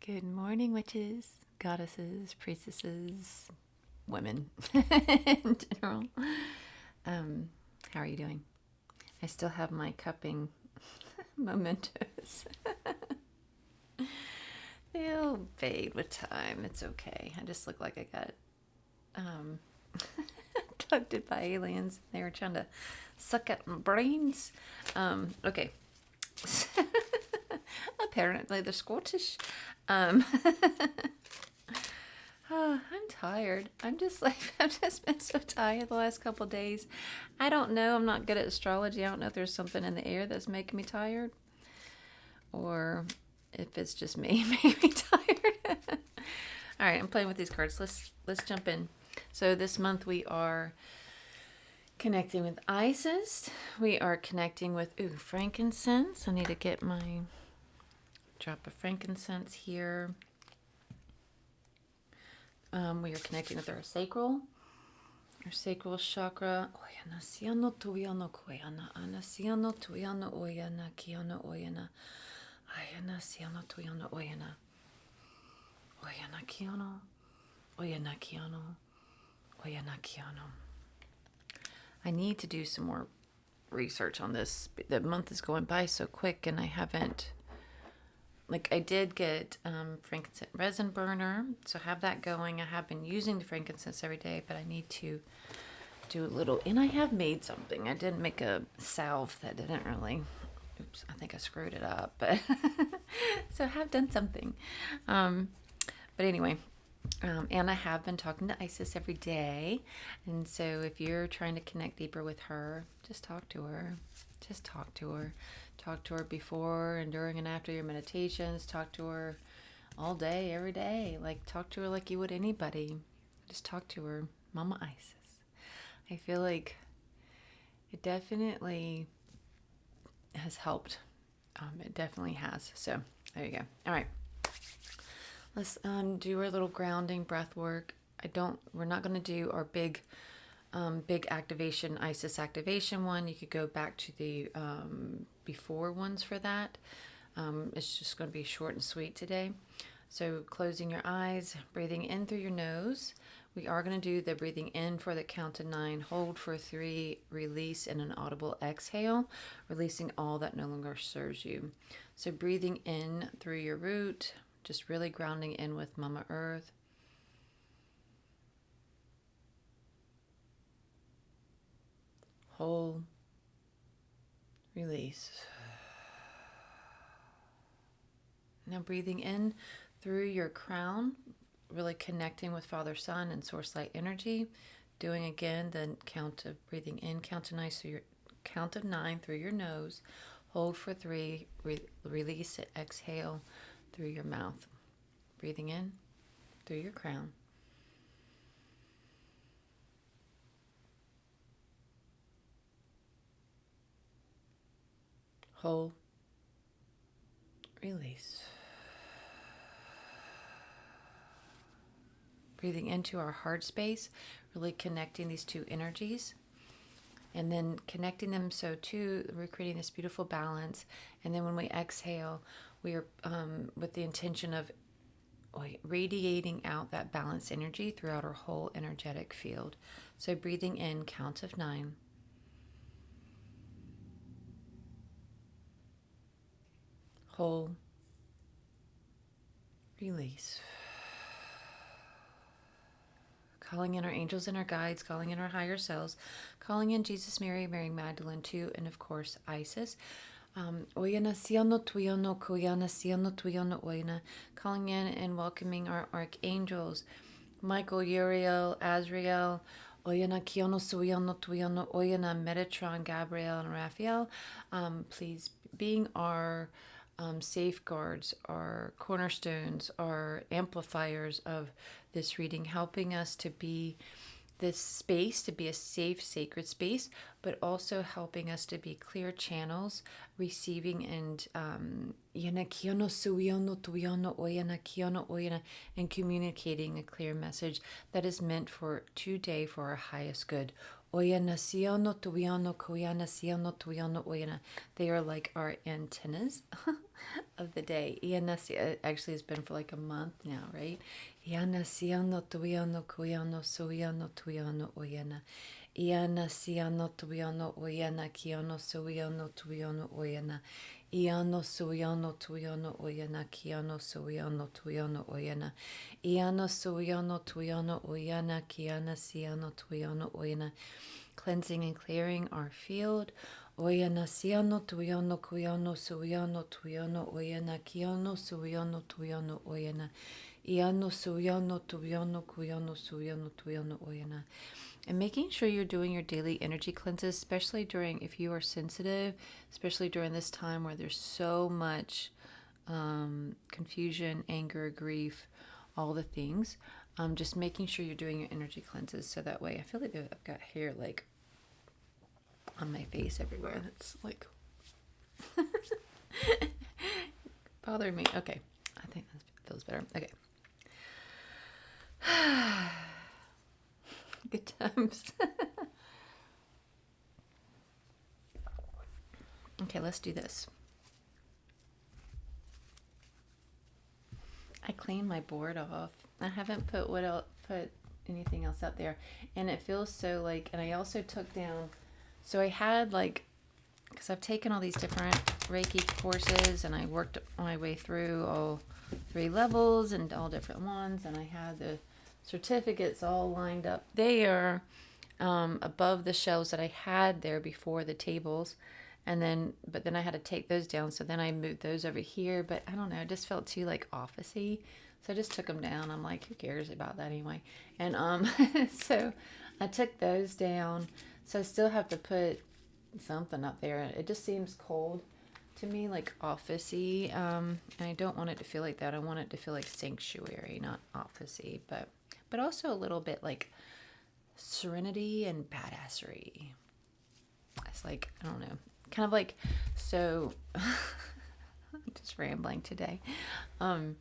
Good morning, witches, goddesses, priestesses, women in general. How are you doing? I still have my cupping mementos. They'll fade with time. It's okay. I just look like I got abducted by aliens. They were trying to suck out my brains. Okay. Apparently they're Scottish. Oh, I'm tired. I've just been so tired the last couple of days. I don't know. I'm not good at astrology. I don't know if there's something in the air that's making me tired, or if it's just me making me tired. All right, I'm playing with these cards. Let's jump in. So this month we are connecting with Isis. We are connecting with frankincense. I need to get my drop of frankincense here. We are connecting with our sacral chakra. I need to do some more research on this. The month is going by so quick, and I haven't. I did get frankincense resin burner, so I have that going. I have been using the frankincense every day, but I need to do a little. And I have made something. I did make a salve that didn't really. Oops, I think I screwed it up, but so I have done something. But anyway, and I have been talking to Isis every day, and so if you're trying to connect deeper with her, just talk to her. Just talk to her. Talk to her before and during and after your meditations. Talk to her all day, every day. Talk to her like you would anybody. Just talk to her. Mama Isis. I feel like it definitely has helped. It definitely has. So there you go. All right. Let's do our little grounding breath work. We're not going to do our big activation, Isis activation one. You could go back to the before ones for that. It's just going to be short and sweet today. So closing your eyes, breathing in through your nose. We are going to do the breathing in for the count of 9, hold for 3, release in an audible exhale, releasing all that no longer serves you. So breathing in through your root, just really grounding in with Mama Earth. Hold, release. Now breathing in through your crown, really connecting with Father Sun and Source Light energy. Doing again the count of breathing in, count of 9 through your nose. Hold for 3, release it, exhale through your mouth. Breathing in through your crown. Hold, release. Breathing into our heart space, really connecting these two energies. And then connecting them we're creating this beautiful balance. And then when we exhale, we are with the intention of radiating out that balanced energy throughout our whole energetic field. So breathing in, count of 9. Hold, release. Calling in our angels and our guides, calling in our higher selves, calling in Jesus, Mary, Mary Magdalene too, and of course Isis. Calling in and welcoming our archangels, Michael, Uriel, Azrael, Metatron, Gabriel, and Raphael. Please being our safeguards, our cornerstones, our amplifiers of this reading, helping us to be this space, to be a safe, sacred space, but also helping us to be clear channels, receiving and communicating a clear message that is meant for today for our highest good. Oyana siono tuiano koyana siono tuiano oyana. They are like our antennas of the day. Iana actually has been for like a month now, right? Iana siono tuiano koyano suiano tuiano oyana. Iana siano tuiano oyana kiano suiano tuiano oyana. Iano suiano tuiano oyana kiano suiano tuiano oyana. Iano suiano tuiano oyana kiana siano tuiano oyana. Cleansing and clearing our field. Oyana siano tuiano kuiano suiano tuiano oyana kiano suiano tuiano oyana. Iano suiano tuiano kuiano suiano tuiano oyana. And making sure you're doing your daily energy cleanses, especially during, if you are sensitive, especially during this time where there's so much confusion, anger, grief, all the things. Just making sure you're doing your energy cleanses so that way, I feel like I've got hair like on my face everywhere. That's like bothering me. Okay, I think that feels better. Okay. Good times. Okay, let's do this. I cleaned my board off. I haven't put anything else up there, and it feels so like. And I also took down. So I had like, because I've taken all these different Reiki courses, and I worked my way through all 3 levels and all different ones, and I had the certificates all lined up there above the shelves that I had there before the tables. And then, but then I had to take those down. So then I moved those over here. But I don't know, it just felt too like office-y. So I just took them down. I'm like, who cares about that anyway? And so I took those down. So I still have to put something up there. It just seems cold to me, like office-y. And I don't want it to feel like that. I want it to feel like sanctuary, not office-y. But also a little bit like serenity and badassery. It's like, I don't know. Kind of like, so I'm just rambling today. Kind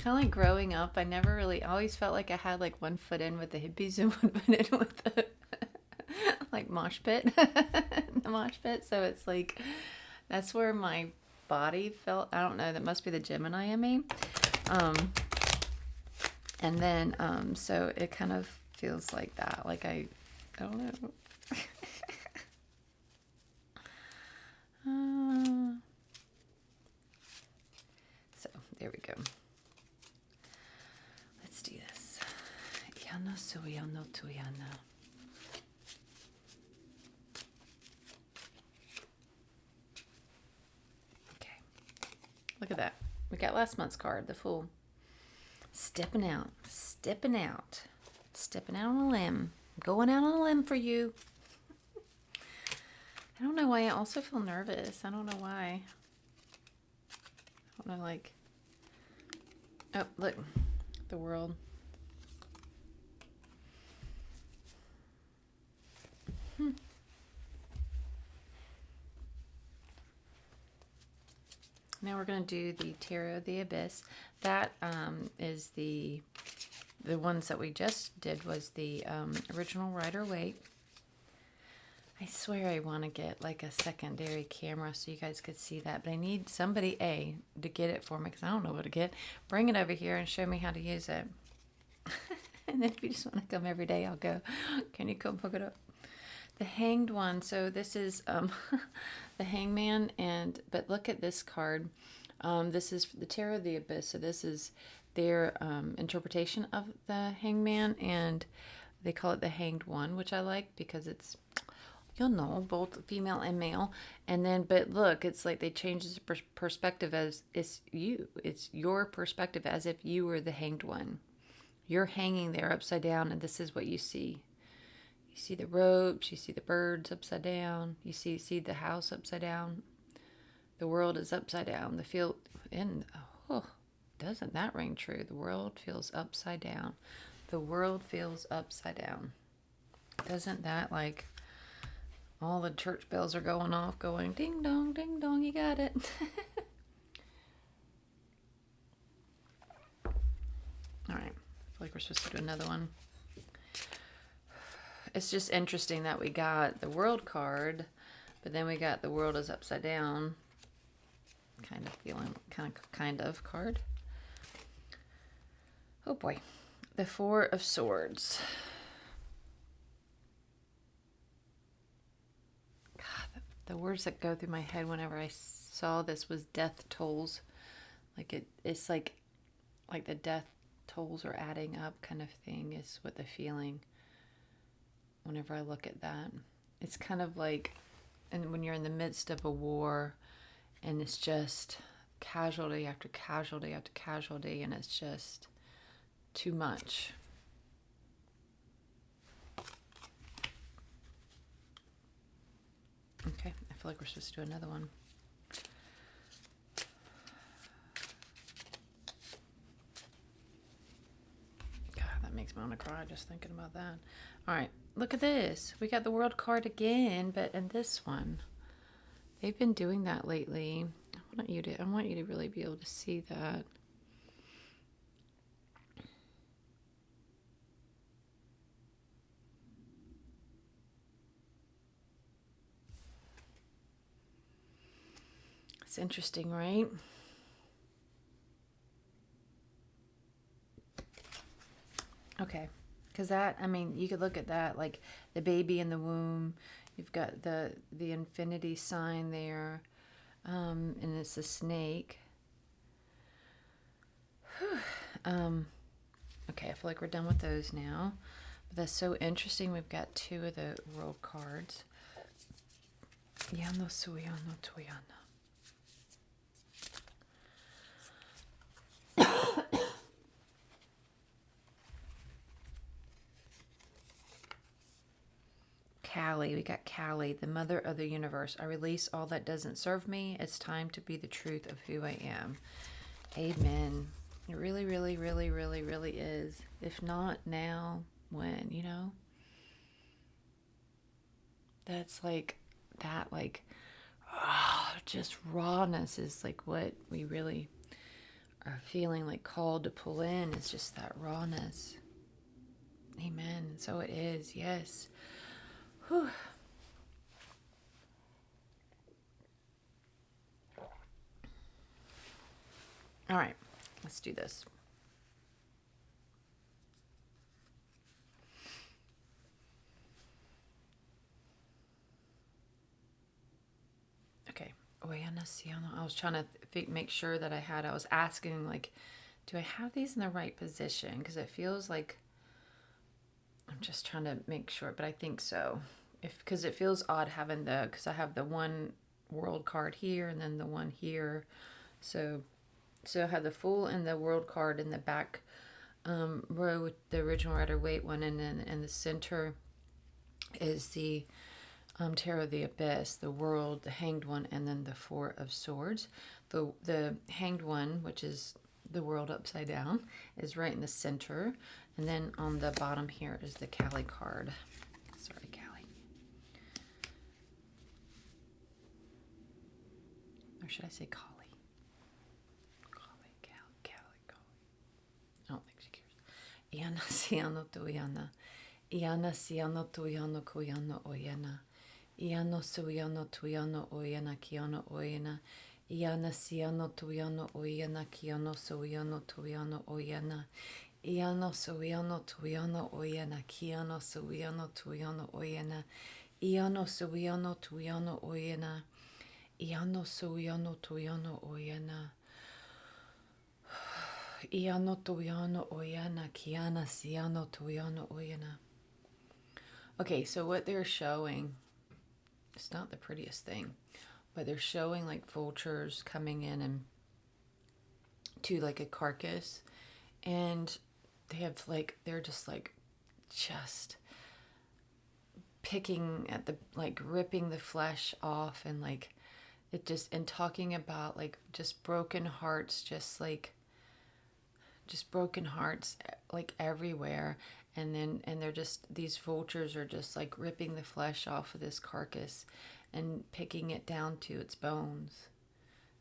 of like growing up, I always felt like I had like one foot in with the hippies and one foot in with the like mosh pit. The mosh pit. So it's like, that's where my body felt. I don't know, that must be the Gemini in me. And then, so it kind of feels like that. Like I don't know. So there we go. Let's do this. Yano suyano tuyana. Okay. Look at that. We got last month's card, the Fool. Stepping out on a limb. I'm going out on a limb for you. I don't know why I also feel nervous. I don't know why. I don't know, like, oh, look, the world. Now we're going to do the Tarot of the Abyss. That is the ones that we just did was the original Rider-Waite. I swear I want to get like a secondary camera so you guys could see that. But I need somebody, to get it for me because I don't know what to get. Bring it over here and show me how to use it. And then if you just want to come every day, I'll go. Can you come hook it up? The Hanged One. So this is the Hangman. But look at this card. This is the Tarot of the Abyss. So this is their interpretation of the Hangman. And they call it the Hanged One, which I like because it's, you'll know, both female and male. And then, but look, it's like they change the perspective as it's your perspective as if you were the hanged one. You're hanging there upside down, and this is what you see. You see the ropes, you see the birds upside down, you see the house upside down. The world is upside down. The field, and doesn't that ring true? The world feels upside down. The world feels upside down. Doesn't that, like, all the church bells are going off, going ding dong, you got it. All right, I feel like we're supposed to do another one. it's just interesting that we got the world card, but then we got the world is upside down. Kind of feeling, kind of card. Oh boy. The Four of Swords. God, the words that go through my head whenever I saw this was death tolls. Like it's like the death tolls are adding up kind of thing is what the feeling whenever I look at that. It's kind of like, and when you're in the midst of a war and it's just casualty after casualty after casualty, and it's just too much. Okay, I feel like we're supposed to do another one. God, that makes me want to cry just thinking about that. All right, look at this. We got the world card again, but in this one, they've been doing that lately. I want you to really be able to see that. It's interesting, right? Okay, because that, I mean, you could look at that like the baby in the womb. You've got the infinity sign there, and it's a snake. Okay, I feel like we're done with those now. But that's so interesting. We've got two of the world cards. Yano Suyano Tuyana. Kali, we got Kali, the mother of the universe. I release all that doesn't serve me. It's time to be the truth of who I am. Amen. It really, really, really, really, really is. If not now, when, you know? That's like, that like, just rawness is like what we really are feeling like called to pull in, is just that rawness. Amen. So it is, yes. Whew. All right, let's do this. Okay. I was trying to make sure that I was asking, like, do I have these in the right position? Because it feels like I'm just trying to make sure, but I think so. Because it feels odd having because I have the one world card here and then the one here. So I have the Fool and the world card in the back row with the original Rider-Waite one, and then in the center is the Tarot of the Abyss, the World, the Hanged One, and then the Four of Swords. The Hanged One, which is the world upside down, is right in the center. And then on the bottom here is the Kali card. Sorry, Kali. Or should I say Kali? Kali. I don't think she cares. Iana siano tuyana. Iana siano tuyano kuyano oyana. Iano suyano tuyano oyana kiano oyana. Iana siano tuyano oyana kiano suyano tuyano oyana. Iano suyano tuyano oyana kiano suyano tuyano oyana. Iano suyano tuyano oyana. Iano suyano tuyano oyana. Iano tuyano oyana kiana siano tuyano oyana. Okay, so what they're showing, it's not the prettiest thing, but they're showing like vultures coming in and to like a carcass, and they're just picking at the, like ripping the flesh off, and like it just, and talking about like just broken hearts, just broken hearts like everywhere. And they're just, these vultures are just like ripping the flesh off of this carcass and picking it down to its bones,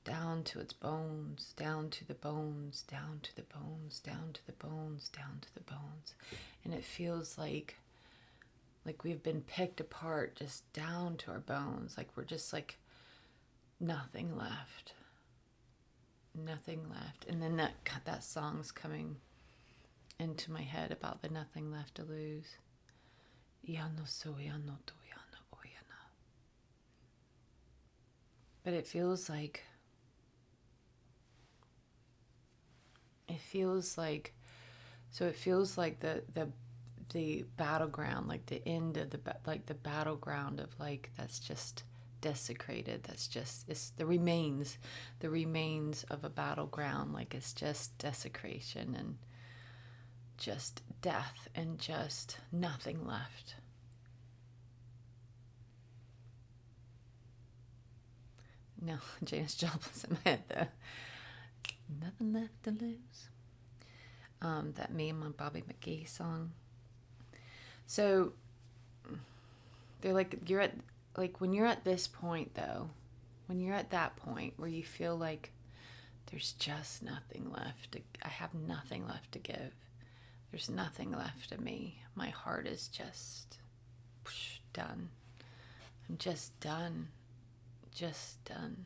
down to its bones, down to the bones, down to the bones, down to the bones, down to the bones. And it feels like Like we've been picked apart just down to our bones. Like we're just like nothing left. Nothing left. And then that song's coming into my head about the nothing left to lose. But it feels like the battleground, like the end of the battleground of like that's just desecrated. That's just it's the remains of a battleground. Like it's just desecration and just death and just nothing left. No, Janis Joplin's in my head though. Nothing left to lose. That Me and My Bobby McGee song. So they're like you're at like when you're at this point though, when you're at that point where you feel like there's just nothing left. I have nothing left to give. There's nothing left of me. My heart is just done. I'm just done. Just done.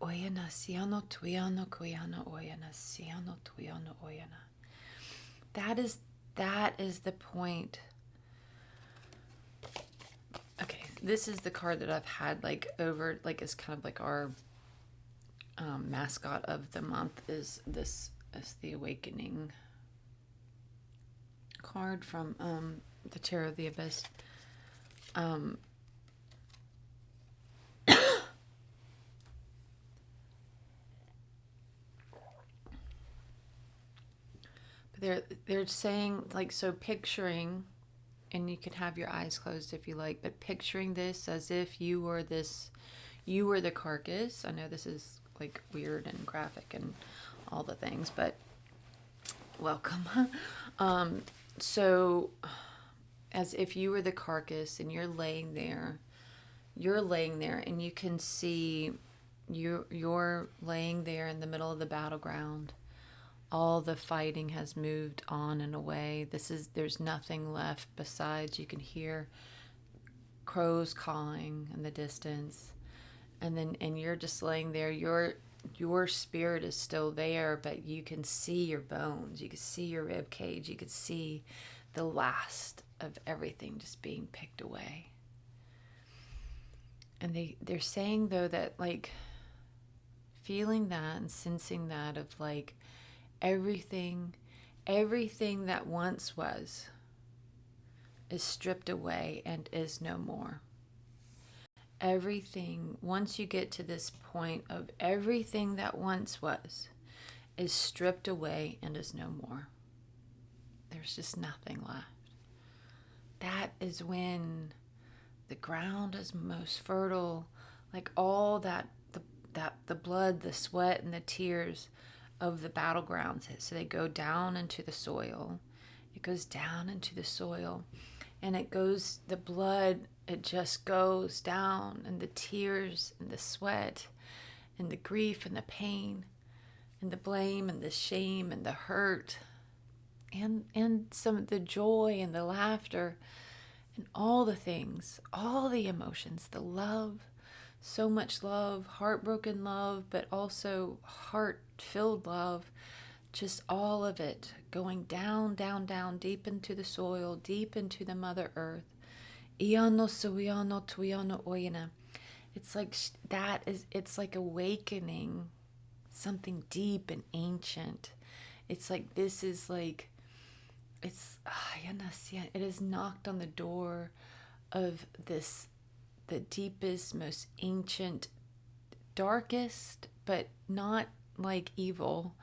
Oyana siano tuyano koyana oyana siano tuyano oyana. That is the point. Okay, this is the card that I've had like over, like it's kind of like our mascot of the month is the Awakening card from the Tarot of the Abyss. They're saying like, so picturing, and you can have your eyes closed if you like, but picturing this as if you were the carcass. I know this is like weird and graphic and all the things, but welcome. So as if you were the carcass and you're laying there and you can see you're laying there in the middle of the battleground. All the fighting has moved on and away. There's nothing left besides you can hear crows calling in the distance. And you're just laying there. Your spirit is still there, but you can see your bones. You can see your rib cage. You can see the last of everything just being picked away. And they're saying though that like feeling that and sensing that of like everything that once was is stripped away and is no more. Everything, once you get to this point of everything that once was is stripped away and is no more. There's just nothing left. That is when the ground is most fertile, like all that the blood, the sweat, and the tears of the battlegrounds. So they go down into the soil. It goes down into the soil, and the blood, it just goes down, and the tears and the sweat and the grief and the pain and the blame and the shame and the hurt and some of the joy and the laughter and all the things, all the emotions, the love, so much love, heartbroken love, but also heart-filled love, just all of it going down, down, down, deep into the soil, deep into the Mother Earth. It's like it's like awakening something deep and ancient. It's like this is like, it has knocked on the door of this, the deepest, most ancient, darkest, but not like evil.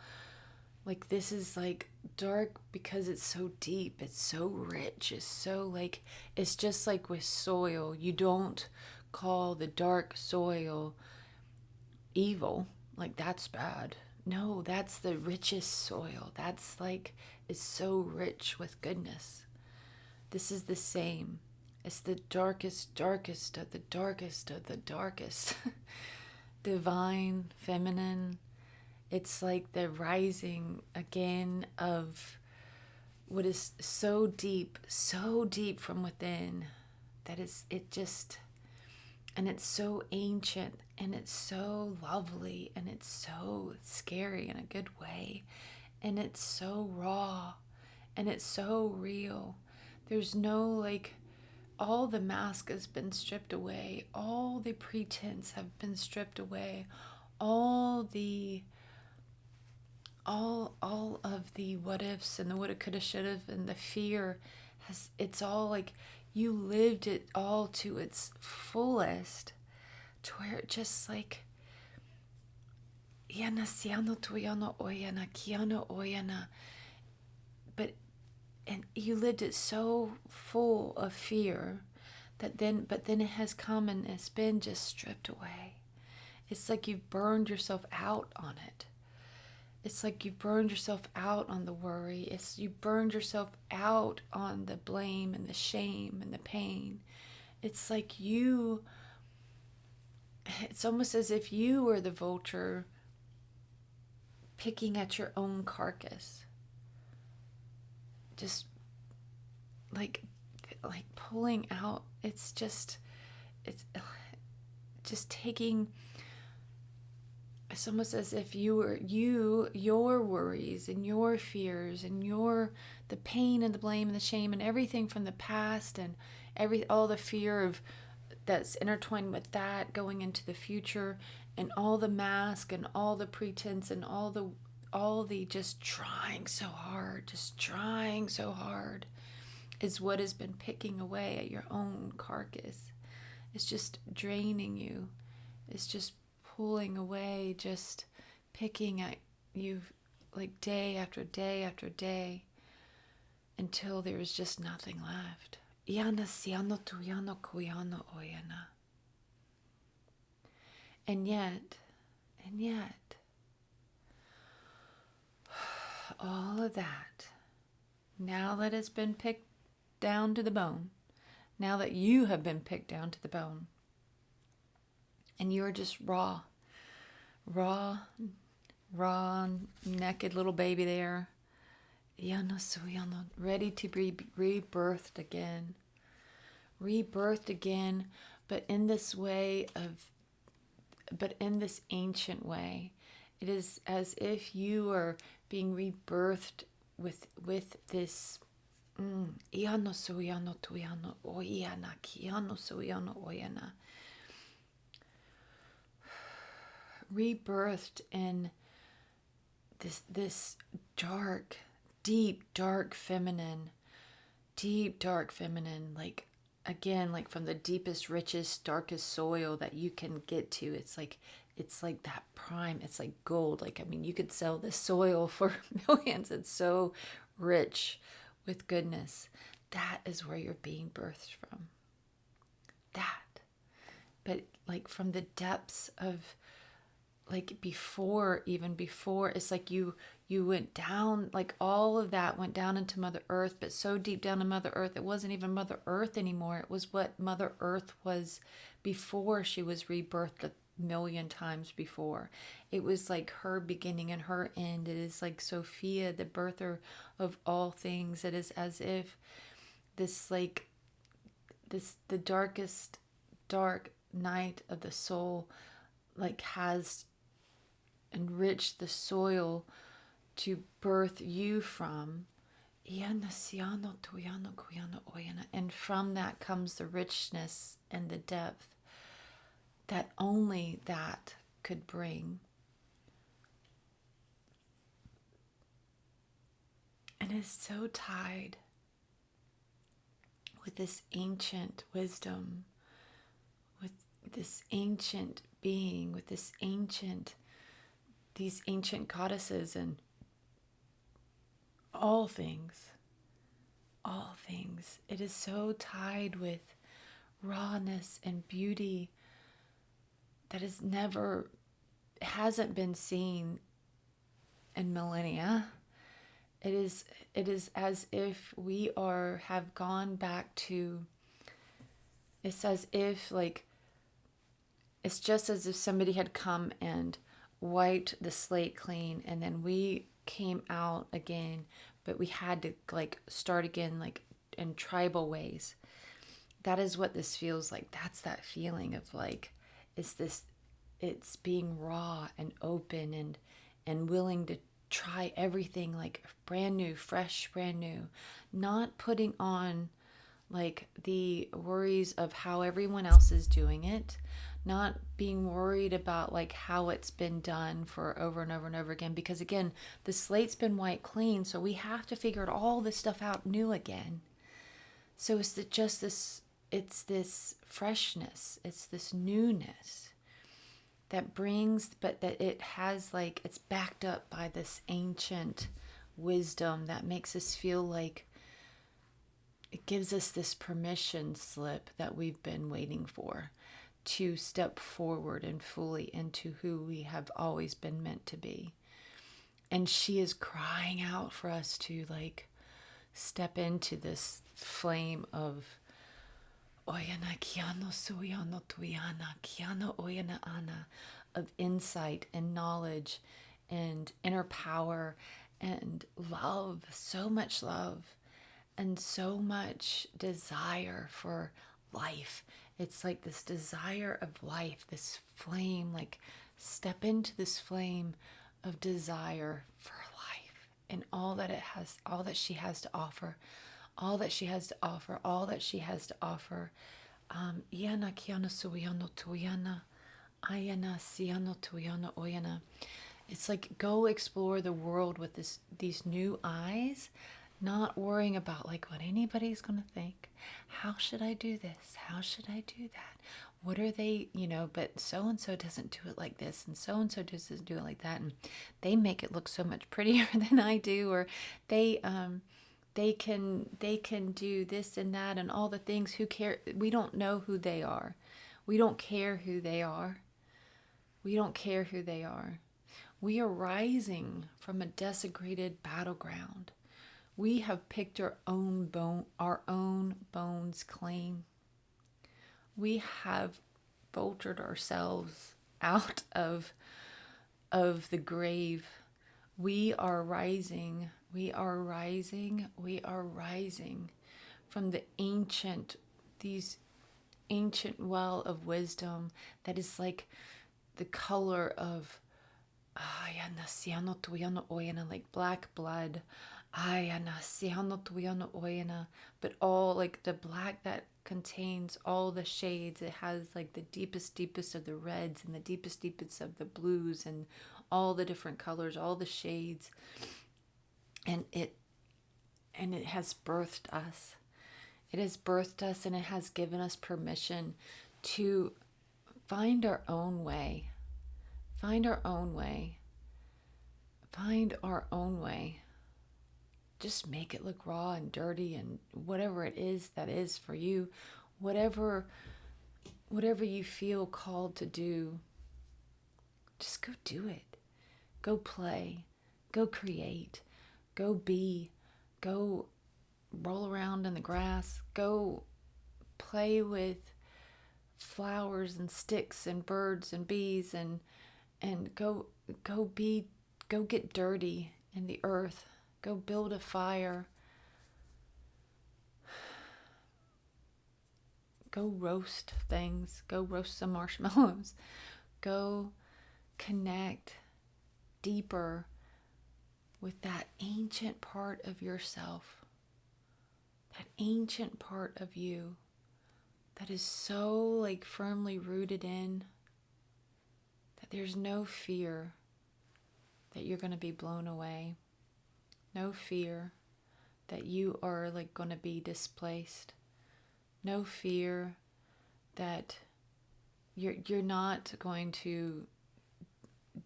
Like this is like dark because it's so deep, it's so rich, it's so like, it's just like with soil. You don't call the dark soil evil, like that's bad. No, that's the richest soil. That's like, it's so rich with goodness. This is the same. It's the darkest, darkest of the darkest of the darkest. Divine, feminine. It's like the rising again of what is so deep from within, that is, it just, and it's so ancient, and it's so lovely, and it's so scary in a good way, and it's so raw, and it's so real. There's no, like, all the mask has been stripped away, all the pretense have been stripped away, all of the what ifs and the woulda coulda shoulda and the fear has, it's all like you lived it all to its fullest, to where it just like Iana siano tuyano oyana kiano oyana, but and you lived it so full of fear that then it has come and it's been just stripped away. It's like you've burned yourself out on it. It's like you burned yourself out on the worry. You burned yourself out on the blame and the shame and the pain. It's like it's almost as if you were the vulture picking at your own carcass. Just like pulling out. It's just taking. It's almost as if your worries and your fears and the pain and the blame and the shame and everything from the past and all the fear of that's intertwined with that going into the future, and all the mask and all the pretense and all the just trying so hard is what has been picking away at your own carcass. It's just draining you. It's just pulling away, just picking at you like day after day after day, until there's just nothing left. Iana siano tuyano kuyano oyana. And yet, all of that, now that it's been picked down to the bone, now that you have been picked down to the bone, and you're just raw, naked little baby there, ready to be rebirthed again, but in this ancient way. It is as if you are being rebirthed with this rebirthed in this dark, deep, dark feminine, like, again, like from the deepest, richest, darkest soil that you can get to. It's like that prime, it's like gold. Like, I mean, you could sell this soil for millions. It's so rich with goodness. That is where you're being birthed from. That. But like from the depths of, like, before, it's like you went down, like all of that went down into Mother Earth, but so deep down in Mother Earth, it wasn't even Mother Earth anymore. It was what Mother Earth was before she was rebirthed a million times before. It was like her beginning and her end. It is like Sophia, the birther of all things. It is as if the darkest dark night of the soul, like, has enriched the soil to birth you from. And from that comes the richness and the depth that only that could bring. And is so tied with this ancient wisdom, with this ancient being, with these ancient goddesses, and all things. It is so tied with rawness and beauty that hasn't been seen in millennia. It is as if we have gone back to, it's as if, like, it's just as if somebody had come and wiped the slate clean, and then we came out again, but we had to like start again, like in tribal ways. That is what this feels like. That's that feeling of like, it's being raw and open and willing to try everything like brand new, fresh, brand new, not putting on like the worries of how everyone else is doing it, not being worried about like how it's been done for over and over and over again, because again, the slate's been wiped clean, so we have to figure all this stuff out new again. So it's this freshness, it's this newness that brings, but that it has like, it's backed up by this ancient wisdom that makes us feel like it gives us this permission slip that we've been waiting for to step forward and fully into who we have always been meant to be. And she is crying out for us to like step into this flame of Oyana kiano suyano tuyana kiano oyana ana, of insight and knowledge and inner power and love, so much love and so much desire for life. It's like this desire of life, this flame, like step into this flame of desire for life and all that it has, all that she has to offer, all that she has to offer, all that she has to offer. Iana kiana suyano tuyana, ayana siano tuyana oyana. It's like go explore the world with these new eyes, not worrying about like what anybody's going to think. How should I do this? How should I do that? What are they, but so-and-so doesn't do it like this, and so-and-so doesn't do it like that. And they make it look so much prettier than I do, or they can do this and that and all the things. Who care? We don't know who they are. We don't care who they are. We don't care who they are. We are rising from a desecrated battleground. We have picked our own bones clean. We have bolted ourselves out of the grave. We are rising. We are rising. We are rising from these ancient well of wisdom that is like the color of like black blood. But all like the black that contains all the shades. It has like the deepest of the reds and the deepest of the blues and all the different colors, all the shades. And it has birthed us. It has birthed us, and it has given us permission to find our own way. Find our own way. Find our own way. Just make it look raw and dirty and whatever it is that is for you. Whatever you feel called to do, just go do it. Go play. Go create. Go be. Go roll around in the grass. Go play with flowers and sticks and birds and bees and go get dirty in the earth. Go build a fire. Go roast things. Go roast some marshmallows. Go connect deeper with that ancient part of yourself. That ancient part of you that is so like firmly rooted in that there's no fear that you're going to be blown away. No fear that you are like going to be displaced. No fear that you're not going to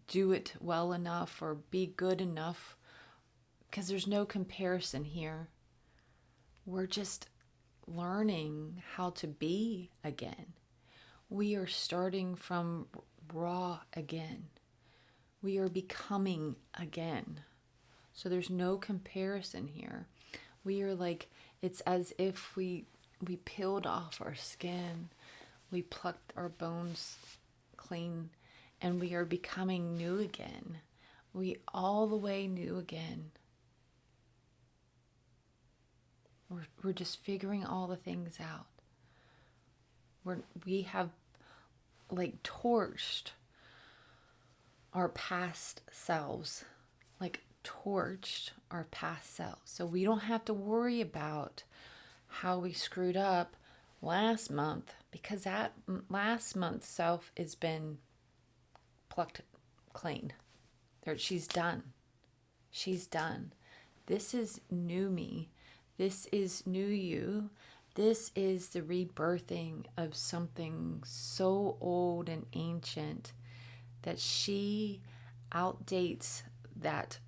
do it well enough or be good enough, because there's no comparison here. We're just learning how to be again. We are starting from raw again. We are becoming again. So there's no comparison here. We are like, it's as if we peeled off our skin, we plucked our bones clean, and we are becoming new again. We all the way new again. We're just figuring all the things out. We have like torched our past selves, so we don't have to worry about how we screwed up last month, because that last month's self has been plucked clean. She's done. This is new me. This is new you. This is the rebirthing of something so old and ancient that she outdates that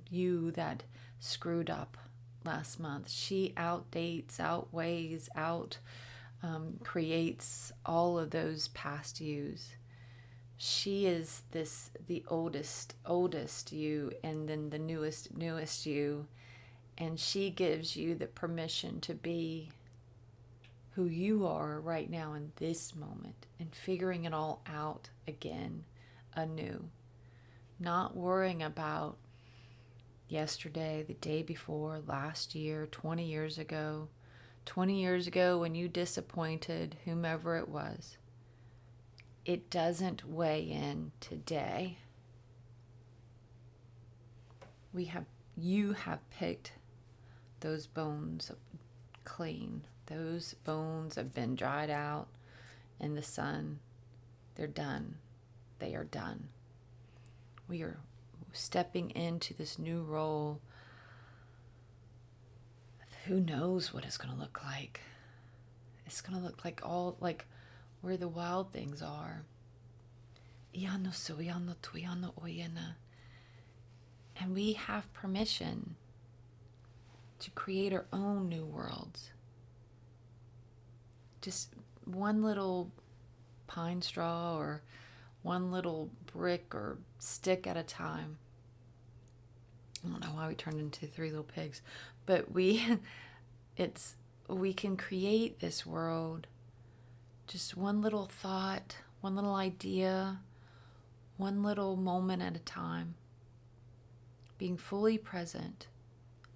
you that screwed up last month. She outweighs, creates all of those past yous. She is the oldest you, and then the newest you. And she gives you the permission to be who you are right now in this moment, and figuring it all out again, anew. Not worrying about yesterday, the day before, last year, 20 years ago when you disappointed whomever it was. It doesn't weigh in today. You have picked those bones clean. Those bones have been dried out in the sun. They're done. They are done. We are stepping into this new role. Who knows what it's going to look like? It's going to look like where the wild things are. And we have permission to create our own new worlds. Just one little pine straw or one little brick or stick at a time. I don't know why we turned into 3 little pigs, but we can create this world. Just one little thought, one little idea, one little moment at a time. Being fully present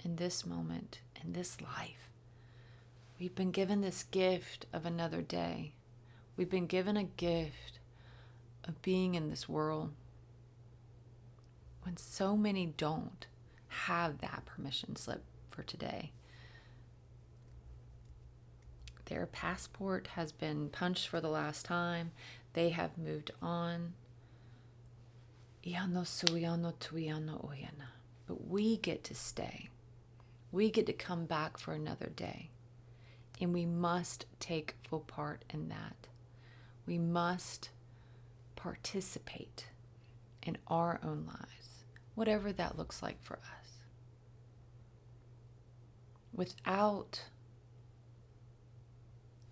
in this moment, in this life. We've been given this gift of another day. We've been given a gift of being in this world, when so many don't have that permission slip for today. Their passport has been punched for the last time. They have moved on. But we get to stay. We get to come back for another day. And we must take full part in that. We must participate in our own lives, whatever that looks like for us, without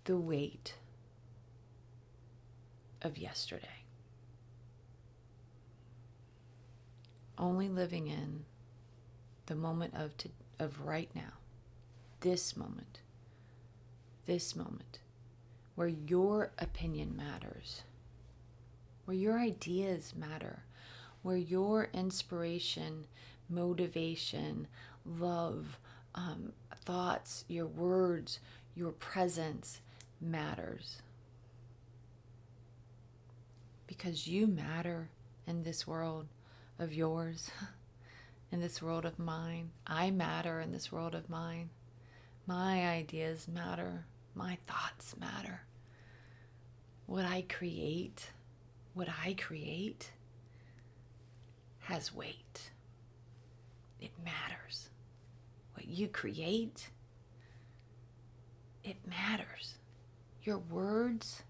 the weight of yesterday. Only living in the moment of right now, this moment, where your opinion matters, where your ideas matter, where your inspiration, motivation, love, thoughts, your words, your presence matters. Because you matter in this world of yours, in this world of mine. I matter in this world of mine. My ideas matter. My thoughts matter. What I create has weight. It matters. What you create, it matters. Your words,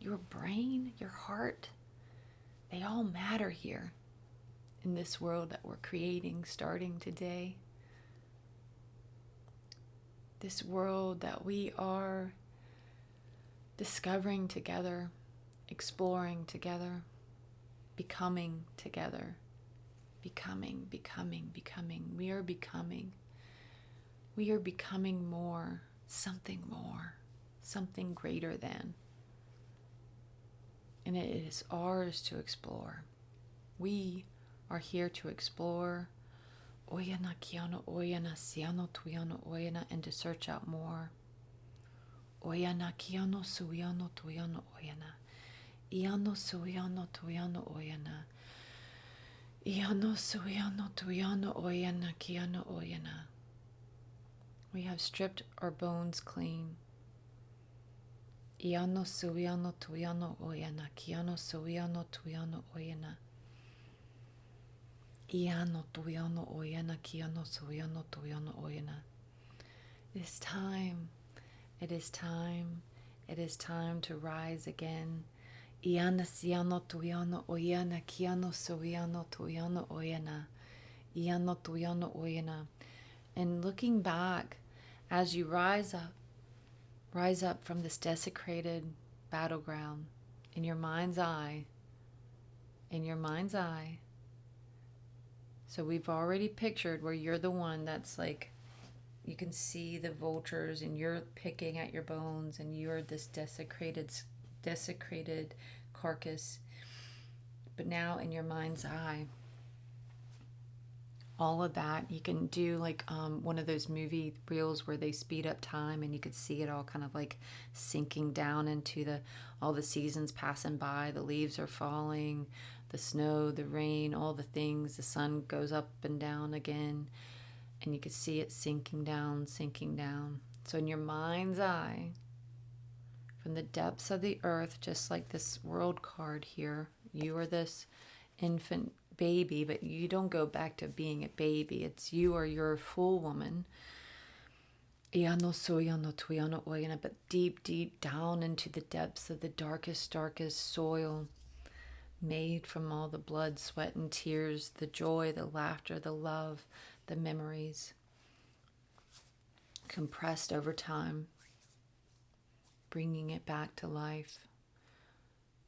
your brain, your heart, they all matter here in this world that we're creating starting today. This world that we are discovering together, exploring together, becoming together. Becoming. We are becoming. We are becoming more, something greater than. And it is ours to explore. We are here to explore Oyana Kiano Oyana Siano Tuyano Oyana and to search out more. Oyana Kiano Suyano Tuyano Oyana. Iano Suyano Tuyano Oyana. Iano Suyano Tuyano Oyana Kiano Oyana. We have stripped our bones clean. Iano Suyano Tuyano Oyana. Kiano Suyano Tuyano Oyana. Iano Tuyano Oyana. Kiano Suyano Tuyano Oyana. It is time. It is time. It is time to rise again. Iana Siano Tuyano Oyana. Kiano Suyano Tuyano Oyana. Iano Tuyano Oyana. And looking back as you rise up from this desecrated battleground in your mind's eye. So we've already pictured where you're the one that's like, you can see the vultures and you're picking at your bones and you're this desecrated carcass. But now in your mind's eye, all of that, you can do like one of those movie reels where they speed up time and you could see it all kind of like sinking down into all the seasons passing by. The leaves are falling, the snow, the rain, all the things. The sun goes up and down again and you could see it sinking down, sinking down. So in your mind's eye, from the depths of the earth, just like this world card here, you are this infant baby, but you don't go back to being a baby. It's you or you're a full woman. But deep, deep down into the depths of the darkest soil, made from all the blood, sweat, and tears, the joy, the laughter, the love, the memories, compressed over time, bringing it back to life,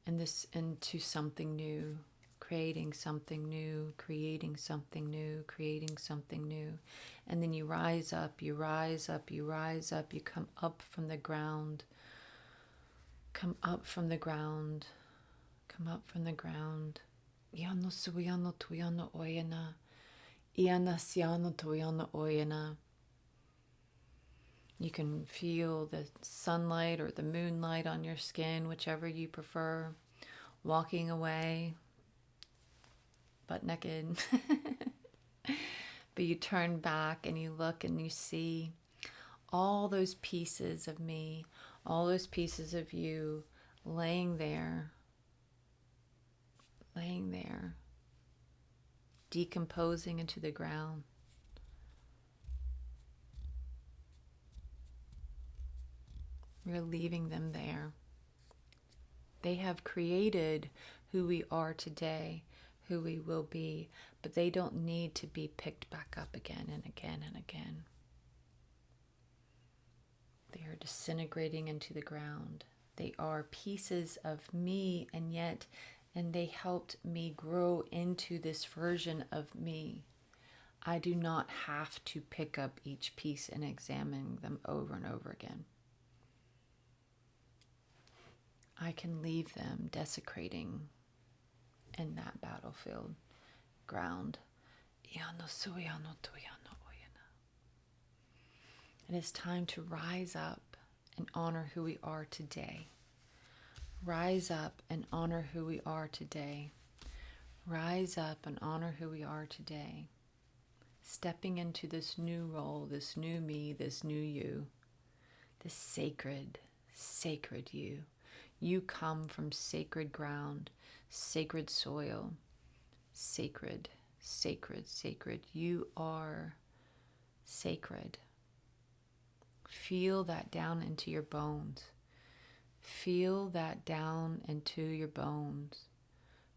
and this into something new. Creating something new, creating something new, creating something new. And then you rise up, you rise up, you rise up, you come up from the ground. Come up from the ground. Come up from the ground. Iano suyano tuyano oyana. Iana siano tuyano oyana. You can feel the sunlight or the moonlight on your skin, whichever you prefer. Walking away. Butt naked. But you turn back and you look and you see all those pieces of me, all those pieces of you laying there, decomposing into the ground. We're leaving them there. They have created who we are today, who we will be, but they don't need to be picked back up again and again and again. They are disintegrating into the ground. They are pieces of me, and they helped me grow into this version of me. I do not have to pick up each piece and examine them over and over again. I can leave them desecrating in that battlefield ground. It is time to rise up and honor who we are today. Rise up and honor who we are today. Rise up and honor who we are today. Stepping into this new role, this new me, this new you, this sacred you. You come from sacred ground, sacred soil, sacred. You are sacred. Feel that down into your bones. Feel that down into your bones.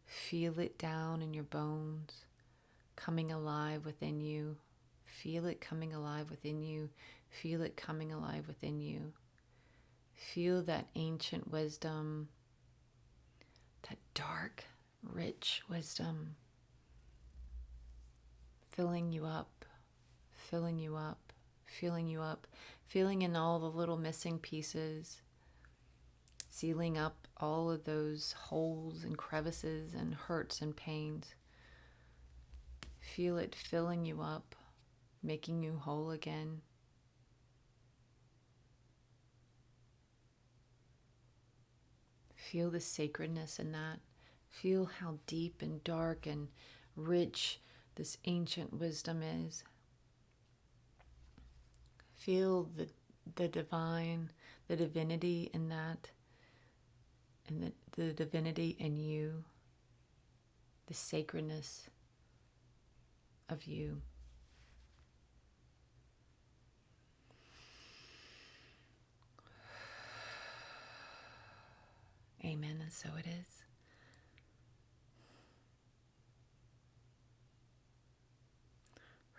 Feel it down in your bones, coming alive within you. Feel it coming alive within you. Feel it coming alive within you. Feel that ancient wisdom, that dark, rich wisdom, filling you up, filling you up, filling you up, filling in all the little missing pieces, sealing up all of those holes and crevices and hurts and pains. Feel it filling you up, making you whole again. Feel the sacredness in that. Feel how deep and dark and rich this ancient wisdom is. Feel the divine, the divinity in that, and the divinity in you, the sacredness of you. Amen, and so it is.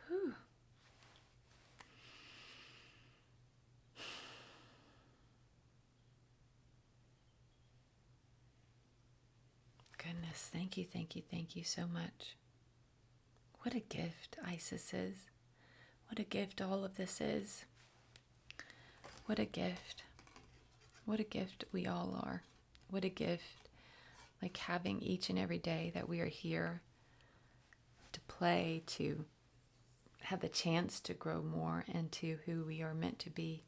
Whew. Goodness, thank you, thank you, thank you so much. What a gift Isis is. What a gift all of this is. What a gift. What a gift we all are. What a gift, like having each and every day that we are here to play, to have the chance to grow more into who we are meant to be.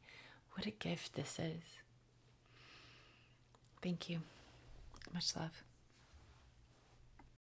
What a gift this is. Thank you. Much love.